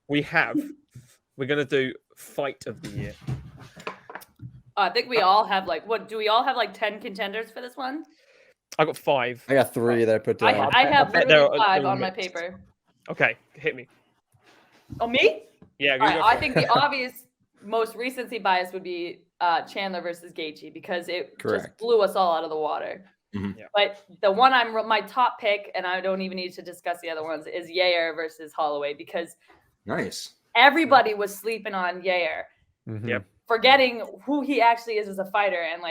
We're going to do fight of the year. I think we all have do we all have 10 contenders for this one? I got 5. I got 3 that I put down. I have literally 5 they're on my mixed. paper. Okay, hit me. Oh, me? Yeah, all right, I think the obvious, most recency bias would be Chandler versus Gaethje because it just blew us all out of the water. Mm-hmm. Yeah. But the one my top pick, and I don't even need to discuss the other ones, is Yair versus Holloway because everybody was sleeping on Yair, forgetting who he actually is as a fighter, and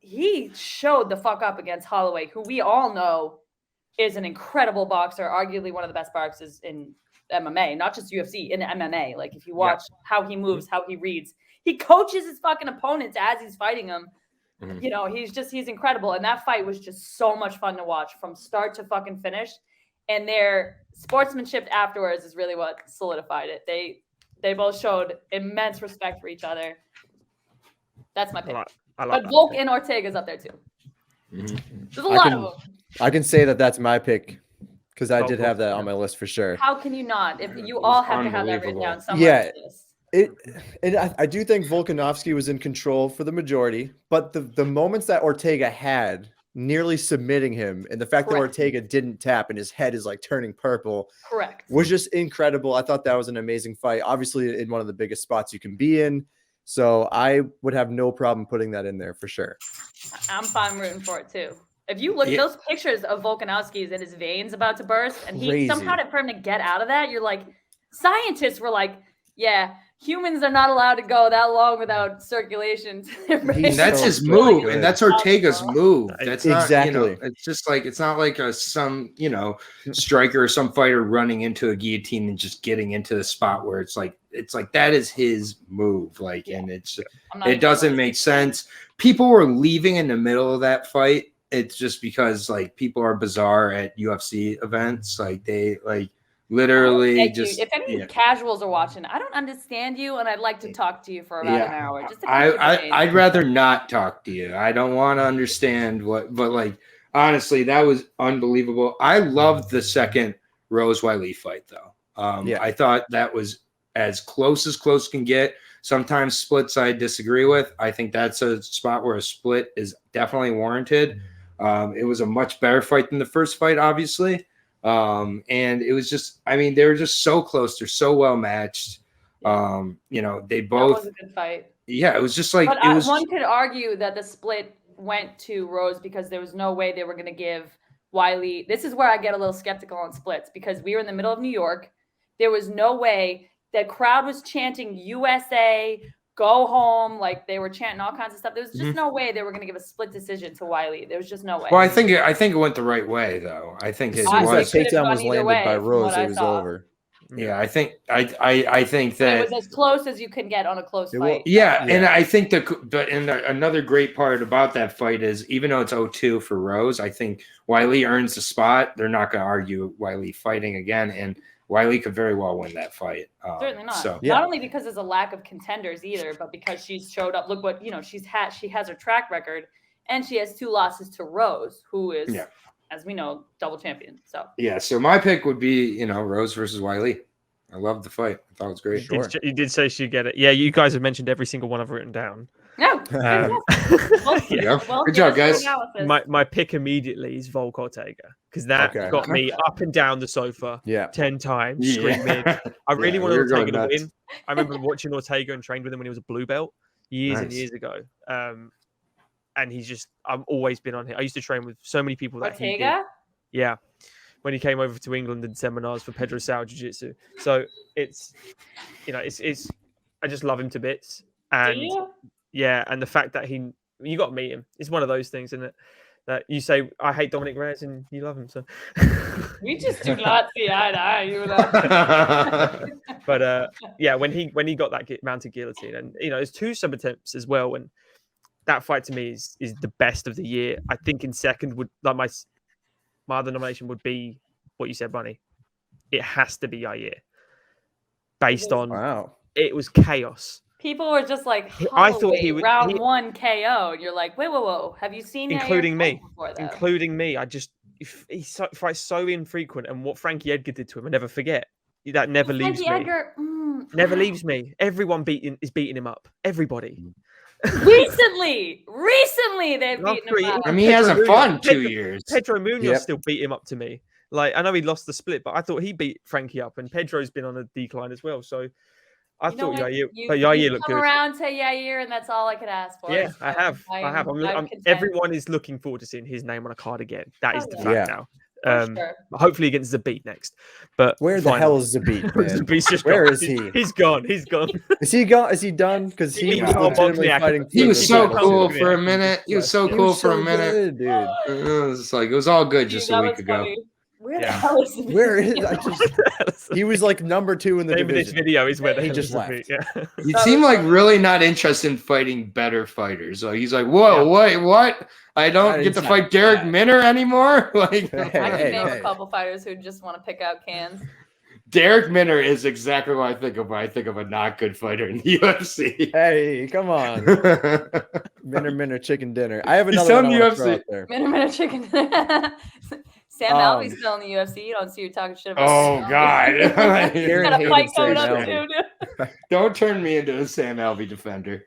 he showed the fuck up against Holloway, who we all know is an incredible boxer, arguably one of the best boxers in MMA, not just UFC, in MMA. Like if you watch how he moves, how he reads, he coaches his fucking opponents as he's fighting them. Mm-hmm. You know, he's incredible. And that fight was just so much fun to watch from start to fucking finish. And their sportsmanship afterwards is really what solidified it. They both showed immense respect for each other. That's my pick. I like but Volk and Ortega's up there too. Mm-hmm. There's a lot of them. I can say that's my pick because I did have that on my list for sure. How can you not? If you all have to have that written down somewhere. Yeah. I do think Volkanovski was in control for the majority, but the moments that Ortega had nearly submitting him and the fact that Ortega didn't tap and his head is turning purple was just incredible. I thought that was an amazing fight, obviously in one of the biggest spots you can be in. So I would have no problem putting that in there for sure. I'm fine rooting for it too. If you look at those pictures of Volkanovski's and his veins about to burst, and he somehow for him to get out of that, you're like, scientists were like, yeah, humans are not allowed to go that long without circulation. And that's his move, and that's Ortega's move. That's exactly. Not, it's just it's not like some striker or some fighter running into a guillotine and just getting into the spot where it's like that is his move. And it doesn't make sense. People were leaving in the middle of that fight. It's just because people are bizarre at UFC events. Literally just if any casuals are watching, I don't understand you, and I'd like to talk to you for about an hour. Just I'd rather not talk to you. I don't want to understand but honestly, that was unbelievable. I loved the second Rose Wiley fight though. I thought that was as close can get. Sometimes splits I disagree with. I think that's a spot where a split is definitely warranted. It was a much better fight than the first fight, obviously. And it was just, they were just so close. They're so well matched. They both. That was a good fight. Yeah, it was just one could argue that the split went to Rose because there was no way they were going to give Wiley. This is where I get a little skeptical on splits because we were in the middle of New York. There was no way. The crowd was chanting USA, go home. They were chanting all kinds of stuff. There was just no way they were going to give a split decision to Wiley. There was just no way. Well, I think it went the right way though. I think as soon as that takedown was landed by Rose, it was over. Yeah, I think that it was as close as you can get on a close fight. Yeah, and I think another great part about that fight is even though it's 0-2 for Rose, I think Wiley earns the spot. They're not going to argue Wiley fighting again, and Wiley could very well win that fight. Certainly not. Not only because there's a lack of contenders either, but because she's showed up. Look what she has her track record, and she has 2 losses to Rose, who is, as we know, double champion. So my pick would be Rose versus Wiley. I loved the fight. I thought it was great. You did say she'd get it. Yeah, you guys have mentioned every single one I've written down. No. Good job, guys. My pick immediately is Volk Ortega because that got me up and down the sofa 10 times screaming. I really wanted Ortega to win. I remember watching Ortega and trained with him when he was a blue belt years and years ago. And I've always been on him. I used to train with so many people that Ortega? he did. Yeah. When he came over to England and seminars for Pedro Sal Jiu-Jitsu. So it's I just love him to bits. And and the fact that you got to meet him. It's one of those things, isn't it? That you say, I hate Dominic Reyes and you love him. So we just do not see eye to eye, you know. But when he got that mounted guillotine, and there's 2 sub attempts as well, and that fight to me is the best of the year. I think in second would my other nomination would be what you said, Bunny. It has to be Yair. Based on it was chaos. People were just like, I thought he was round 1 KO. And you're like, whoa. Have you seen including me? Including me. He fights so infrequent, and what Frankie Edgar did to him, I never forget. that never leaves me. Edgar, Never leaves me. Everyone is beating him up. Everybody. Recently they've beaten him up. I mean, he hasn't fought in 2 years. Pedro Munoz still beat him up to me. Like, I know he lost the split, but I thought he beat Frankie up, and Pedro's been on a decline as well. So I thought Yair looked good. Come around to Yair, and that's all I could ask for. Yeah, so I have. Everyone is looking forward to seeing his name on a card again. That is the fact now. Sure. Hopefully against Zabit next. But where the hell is Zabit? Zabit's just where is he? He's gone. Is he gone? Is he done? Because he was legitimately fighting. He was so cool for a minute. He was so cool for a minute, dude. It was all good just a week ago. Where the hell is he? Where is he was like number 2 in the division. This video is where he just left. Yeah. He seemed like really not interested in fighting better fighters. So he's like, whoa, wait, what? I don't get to fight Derek Minner anymore? Like, I can name a couple fighters who just want to pick out cans. Derek Minner is exactly what I think of when I think of a not good fighter in the UFC. Hey, come on. Minner chicken dinner. I have another one I want to throw out there. Minner chicken dinner. Sam Alvey's still in the UFC. You don't see you talking shit about. Oh God! He's got a fight coming up too, dude. Don't turn me into a Sam Alvey defender.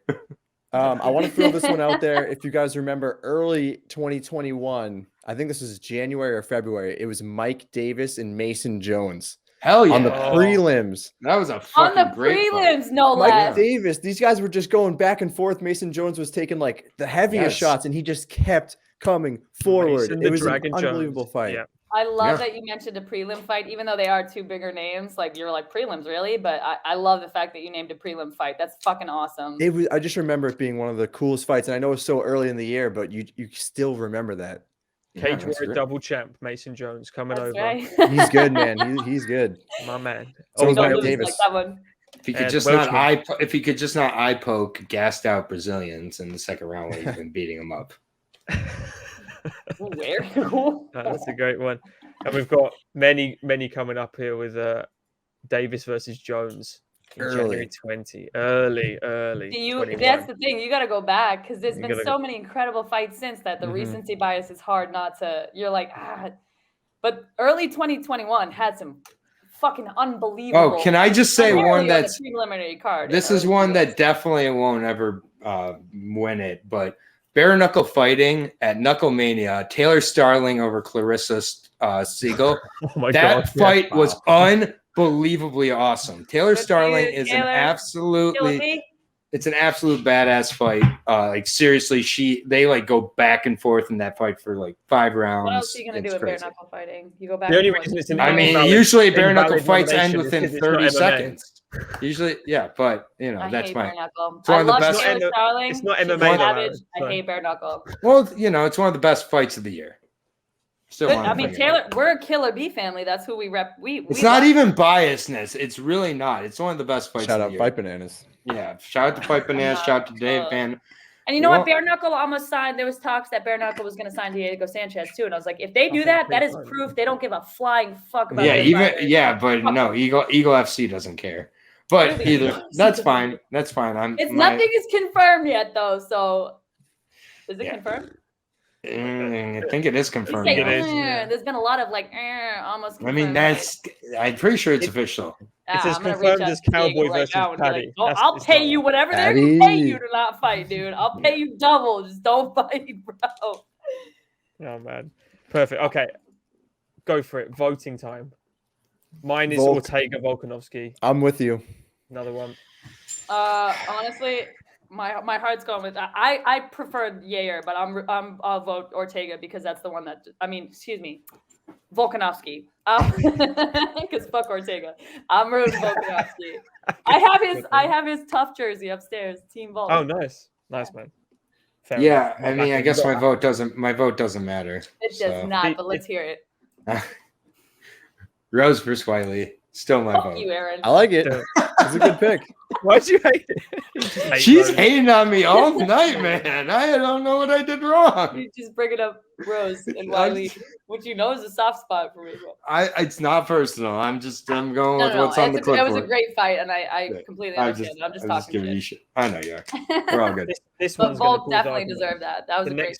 I want to throw this one out there. If you guys remember, early 2021, I think this was January or February. It was Mike Davis and Mason Jones. Hell yeah! On the prelims. That was a fucking great prelims, fight. no less. Mike Davis. These guys were just going back and forth. Mason Jones was taking like the heaviest shots, and he just kept coming forward. It was an unbelievable fight. Yeah. I love that you mentioned a prelim fight, even though they are 2 bigger names. Like, you're like, prelims, really? But I love the fact that you named a prelim fight. That's fucking awesome. I just remember it being one of the coolest fights, and I know it's so early in the year, but you still remember that. Cage Warrior double champ Mason Jones coming over. Right. He's good, man. He's good. My man. So Mike Davis. Like that one. If he could just not eye poke gassed out Brazilians in the second round when he's been beating them up. Where? That's a great one. And we've got many coming up here with Davis versus Jones in January 20. Early. That's the thing. You got to go back because there's been so many incredible fights since that the recency bias is hard not to. You're like, but early 2021 had some fucking unbelievable. Oh, can I just say one that's preliminary card? This is one that definitely won't ever win it, but bare knuckle fighting at Knucklemania, Taylor Starling over Clarissa Siegel. Oh my that God. fight was unbelievably awesome. Taylor Starling is an absolute badass fight. Like seriously, they like go back and forth in that fight for like 5 rounds. What else are you gonna do in bare knuckle fighting? You go back. The only reason it's usually bare knuckle fights end within 30 seconds. Usually, yeah, but that's my. It's one of the best. It's not MMA. I hate bare knuckle. Well, it's one of the best fights of the year. Taylor, we're a Killer B family. That's who we rep. It's not even biasness. It's really not. It's one of the best fights. Shout of out the Fight Bananas. Yeah, shout out to Fight Bananas. Shout out to Dave Van. And you know what? Bare knuckle almost signed. There was talks that bare knuckle was going to sign Diego Sanchez too. And I was like, if they do that, that is proof they don't give a flying fuck about. Yeah, but no, Eagle FC doesn't care. But that's fine. That's fine. Nothing is confirmed yet, though. So, is it confirmed? I think it is confirmed. There's been a lot of almost. Confirmed, I'm pretty sure it's official. It's as confirmed as Cowboy versus Paddy. I'll pay you whatever they're gonna pay you to not fight, dude. I'll pay you double. Just don't fight, bro. Oh man, perfect. Okay, go for it. Voting time. Mine is Ortega Volkanovski. I'm with you. Another one. Honestly, my heart's going with. I preferred Yair, but I'll vote Ortega because that's the one that. Volkanovski. Because fuck Ortega. I'm rooting Volkanovski. I have his tough jersey upstairs. Team Volk. Oh, nice, man. Fair enough. I guess my vote doesn't matter. It does not, but let's hear it. Rose versus Wiley. Still my vote. You, Aaron. I like it. It's a good pick. Why'd you hate it? She's hating on me all night, man. I don't know what I did wrong. You just bringing up Rose and Wiley, which is a soft spot for me. It's not personal. I'm going with what's on the clipboard. It was a great fight, and I completely understand. I'm just talking shit. I know you are. We're all good. But Volk definitely deserved that. That was a great fight.